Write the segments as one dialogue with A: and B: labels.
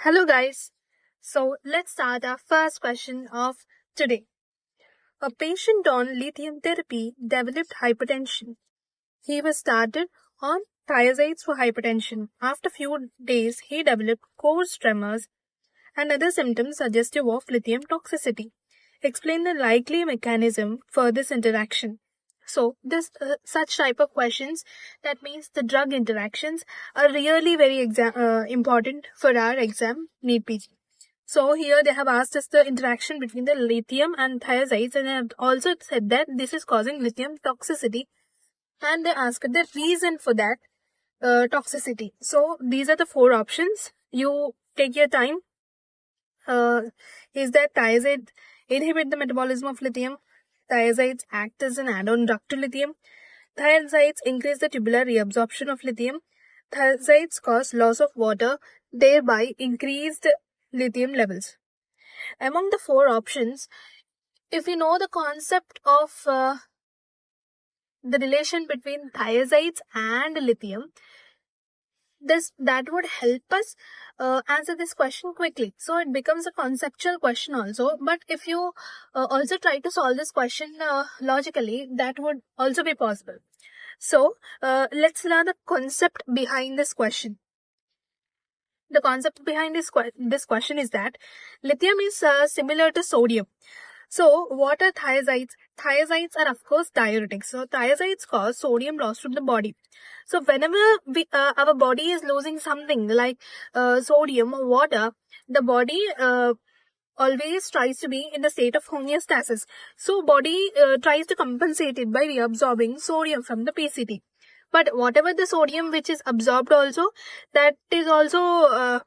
A: Hello guys. So let's start our first question of today. A patient on lithium therapy developed hypertension. He was started on thiazides for hypertension. After few days, he developed coarse tremors and other symptoms suggestive of lithium toxicity. Explain the likely mechanism for this interaction. So this such type of questions, that means the drug interactions, are really very important for our exam NEET PG. So here they have asked us the interaction between the lithium and thiazides, and they have also said that this is causing lithium toxicity, and they asked the reason for that toxicity. So these are the four options. You take your time. Is that thiazide inhibit the metabolism of lithium? Thiazides act as an add-on drug to lithium. Thiazides increase the tubular reabsorption of lithium. Thiazides cause loss of water, thereby increased lithium levels. Among the four options, if you know the concept of the relation between thiazides and lithium, that would help us answer this question quickly. So it becomes a conceptual question also. But if you also try to solve this question logically, that would also be possible. So let's learn the concept behind this question. The concept behind this question is that lithium is similar to sodium. So what are thiazides? Thiazides are of course diuretics. So thiazides cause sodium loss from the body. So whenever our body is losing something like sodium or water, the body always tries to be in the state of homeostasis. So body tries to compensate it by reabsorbing sodium from the PCT. But whatever the sodium which is absorbed also, that is also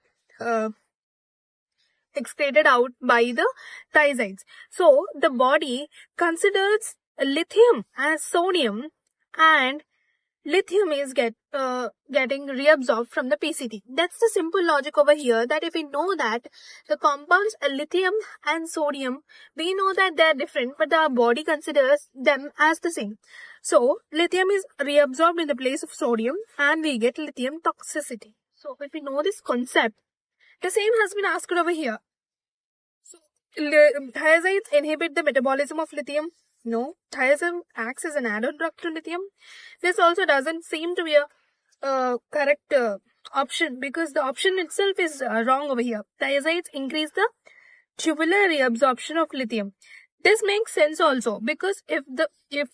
A: excreted out by the thiazides. So the body considers lithium as sodium, and lithium is getting reabsorbed from the PCT. That's the simple logic over here, that if we know that the compounds lithium and sodium, we know that they're different, but our body considers them as the same. So lithium is reabsorbed in the place of sodium and we get lithium toxicity. So if we know this concept, the same has been asked over here. So thiazides inhibit the metabolism of lithium. No, thiazide acts as an add-on drug to lithium. This also doesn't seem to be a correct option, because the option itself is wrong over here. Thiazides increase the tubular reabsorption of lithium. This makes sense also, because if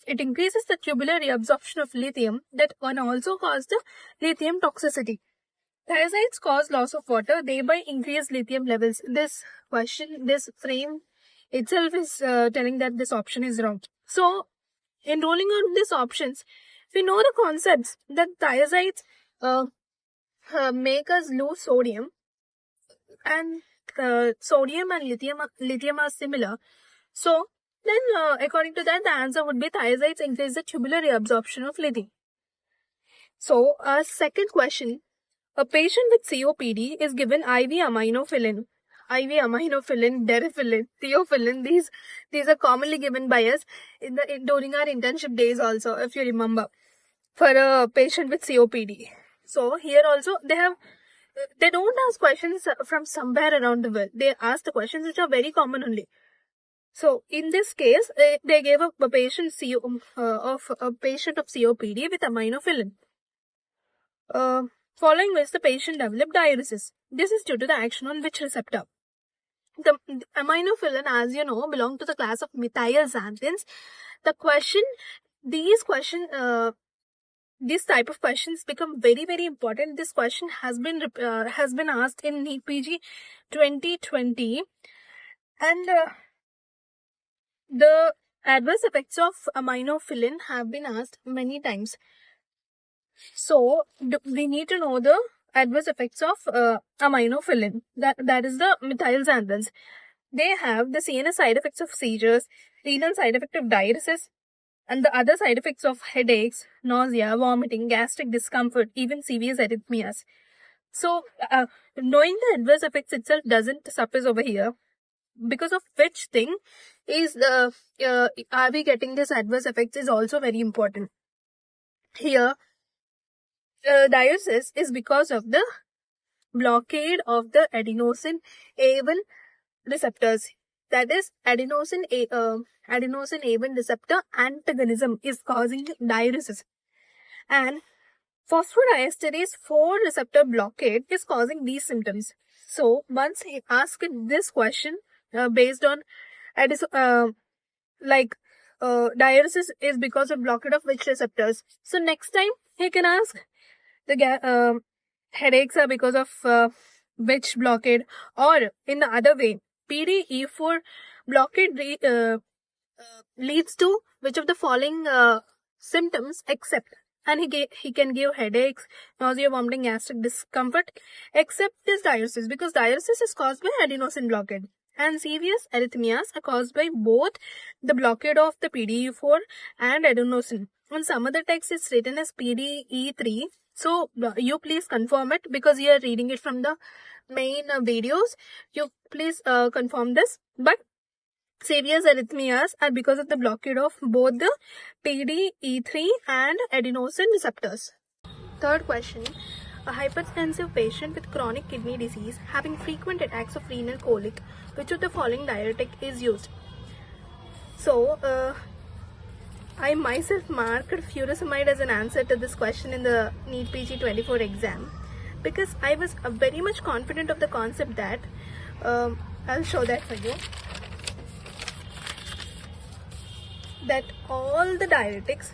A: it increases the tubular reabsorption of lithium, that one also cause the lithium toxicity. Thiazides cause loss of water, thereby increase lithium levels. This frame itself is telling that this option is wrong. So, enrolling on these options, we know the concepts that thiazides make us lose sodium, and sodium and lithium are similar. So, then according to that, the answer would be thiazides increase the tubular reabsorption of lithium. So, our second question. A patient with COPD is given IV aminophylline, derifillin, theophylline. These are commonly given by us during our internship days also, if you remember, for a patient with COPD. So here also they don't ask questions from somewhere around the world. They ask the questions which are very common only. So in this case, they gave a patient of COPD with aminophylline. Following which the patient developed diuresis. This is due to the action on which receptor? The aminophylline, as you know, belong to the class of methylxanthines. These type of questions become very, very important. This question has been asked in NEET PG 2020, and the adverse effects of aminophylline have been asked many times. So we need to know the adverse effects of aminophylline. That is the methylxanthines. They have the CNS side effects of seizures, renal side effect of diuresis, and the other side effects of headaches, nausea, vomiting, gastric discomfort, even severe arrhythmias. So knowing the adverse effects itself doesn't suffice over here. Because of which thing is are we getting this adverse effects is also very important. Here diuresis is because of the blockade of the adenosine A1 receptors. That is, adenosine A1 receptor antagonism is causing diuresis, and phosphodiesterase 4 receptor blockade is causing these symptoms. So once he asked this question based on diuresis is because of blockade of which receptors. So next time he can ask the headaches are because of which blockade, or in the other way, PDE4 blockade leads to which of the following symptoms except, and he can give headaches, nausea, vomiting, gastric discomfort, except this diuresis, because diuresis is caused by adenosine blockade, and serious arrhythmias are caused by both the blockade of the PDE4 and adenosine. On some other text it's written as PDE3, so you please confirm it, because you are reading it from the main videos. You please confirm this. But serious arrhythmias are because of the blockade of both the PDE3 and adenosine receptors. Third question. A hypertensive patient with chronic kidney disease having frequent attacks of renal colic, which of the following diuretic is used? So, I myself marked furosemide as an answer to this question in the NEET PG 24 exam, because I was very much confident of the concept that, I'll show that for you, that all the diuretics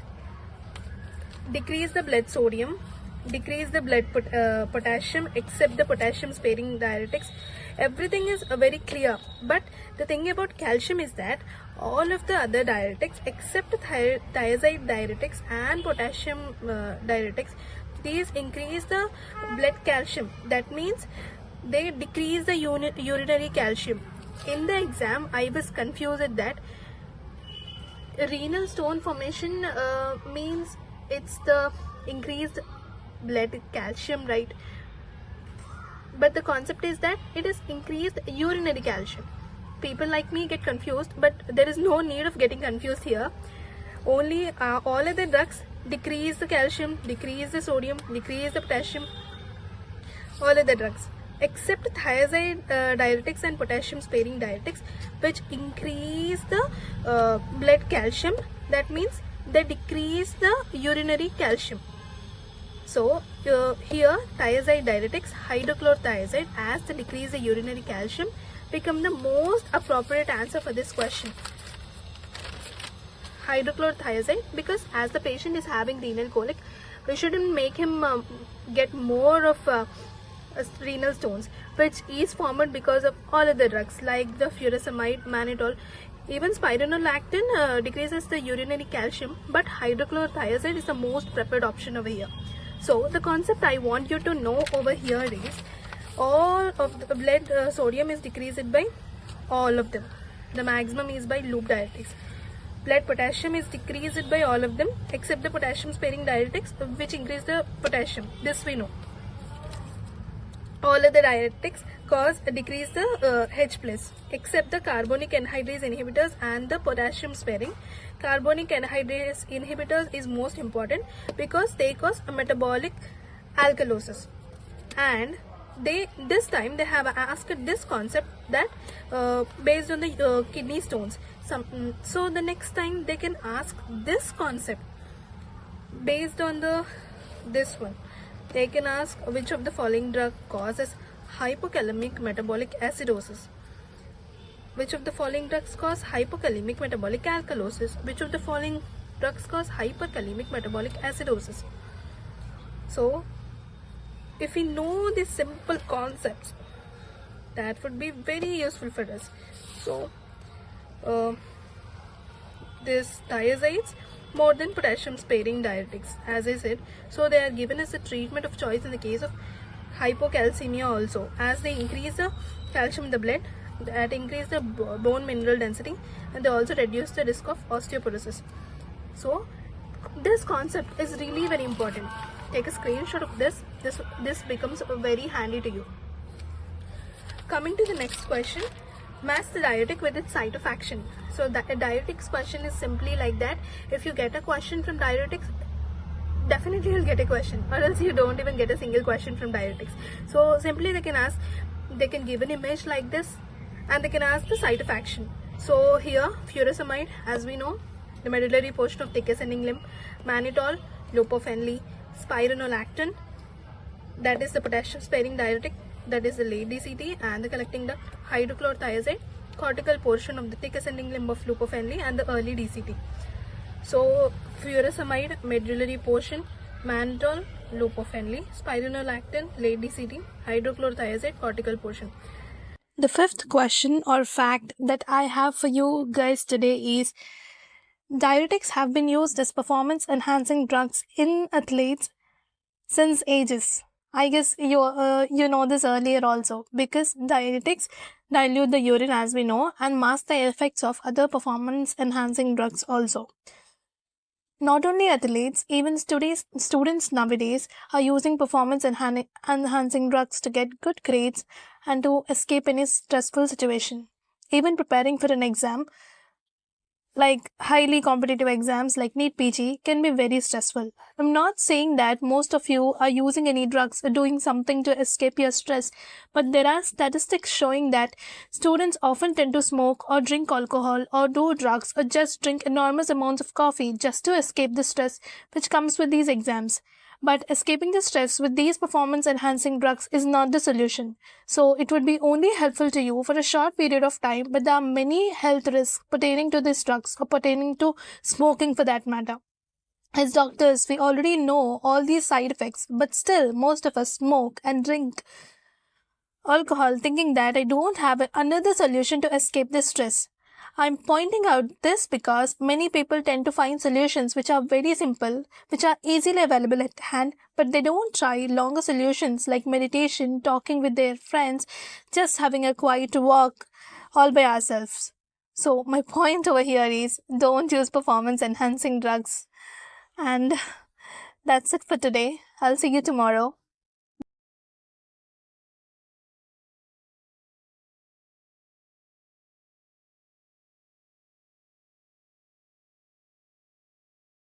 A: decrease the blood sodium, decrease the blood potassium, except the potassium sparing diuretics. Everything is very clear, but the thing about calcium is that all of the other diuretics except thiazide diuretics and potassium diuretics, these increase the blood calcium. That means they decrease the urinary calcium. In the exam I was confused that renal stone formation means it's the increased blood calcium, right? But the concept is that it is increased urinary calcium. People like me get confused, but there is no need of getting confused here. Only all other drugs decrease the calcium, decrease the sodium, decrease the potassium, all other drugs except thiazide diuretics and potassium sparing diuretics, which increase the blood calcium. That means they decrease the urinary calcium. So here thiazide diuretics, hydrochlorothiazide, as they decrease the urinary calcium, become the most appropriate answer for this question. Hydrochlorothiazide, because as the patient is having renal colic, we shouldn't make him get more of renal stones, which is formed because of all other drugs like the furosemide, mannitol. Even spironolactone decreases the urinary calcium, but hydrochlorothiazide is the most preferred option over here. So the concept I want you to know over here is all of the blood sodium is decreased by all of them. The maximum is by loop diuretics. Blood potassium is decreased by all of them except the potassium sparing diuretics, which increase the potassium. This we know. All other diuretics decrease the H plus except the carbonic anhydrase inhibitors and the potassium sparing. Carbonic anhydrase inhibitors is most important because they cause a metabolic alkalosis, and this time they have asked this concept that based on the kidney stones. So the next time they can ask this concept based on this one. They can ask which of the following drug causes hypokalemic metabolic acidosis. Which of the following drugs cause hypokalemic metabolic alkalosis? Which of the following drugs cause hyperkalemic metabolic acidosis? So, if we know these simple concepts, that would be very useful for us. So, this thiazides more than potassium sparing diuretics, as I said, so they are given as a treatment of choice in the case of hypocalcemia also, as they increase the calcium in the blood, that increase the bone mineral density, and they also reduce the risk of osteoporosis. So this concept is really very important. Take a screenshot of this. This becomes very handy to you. Coming to the next question, match the diuretic with its site of action. So the diuretics question is simply like that. If you get a question from diuretics, definitely you'll get a question, or else you don't even get a single question from diuretics. So simply they can give an image like this, and they can ask the site of action. So here furosemide, as we know, the medullary portion of thick ascending limb, mannitol, lopofenley, spironolactone, that is the potassium sparing diuretic, that is the late DCT, and the collecting duct, hydrochlorothiazide, cortical portion of the thick ascending limb of lopofenley, and the early DCT. So furosemide, medullary portion, mannitol, lopofenley, spironolactone, late DCT, hydrochlorothiazide, cortical portion. The fifth question or fact that I have for you guys today is diuretics have been used as performance enhancing drugs in athletes since ages. I guess you know this earlier also, because diuretics dilute the urine, as we know, and mask the effects of other performance enhancing drugs also. Not only athletes, even students nowadays are using performance enhancing drugs to get good grades and to escape any stressful situation. Even preparing for an exam, like highly competitive exams like NEET PG, can be very stressful. I'm not saying that most of you are using any drugs or doing something to escape your stress, but there are statistics showing that students often tend to smoke or drink alcohol or do drugs or just drink enormous amounts of coffee just to escape the stress which comes with these exams. But escaping the stress with these performance enhancing drugs is not the solution. So it would be only helpful to you for a short period of time, but there are many health risks pertaining to these drugs or pertaining to smoking for that matter. As doctors, we already know all these side effects, but still most of us smoke and drink alcohol thinking that I don't have another solution to escape this stress. I'm pointing out this because many people tend to find solutions which are very simple, which are easily available at hand, but they don't try longer solutions like meditation, talking with their friends, just having a quiet walk all by ourselves. So my point over here is don't use performance enhancing drugs. And that's it for today. I'll see you tomorrow.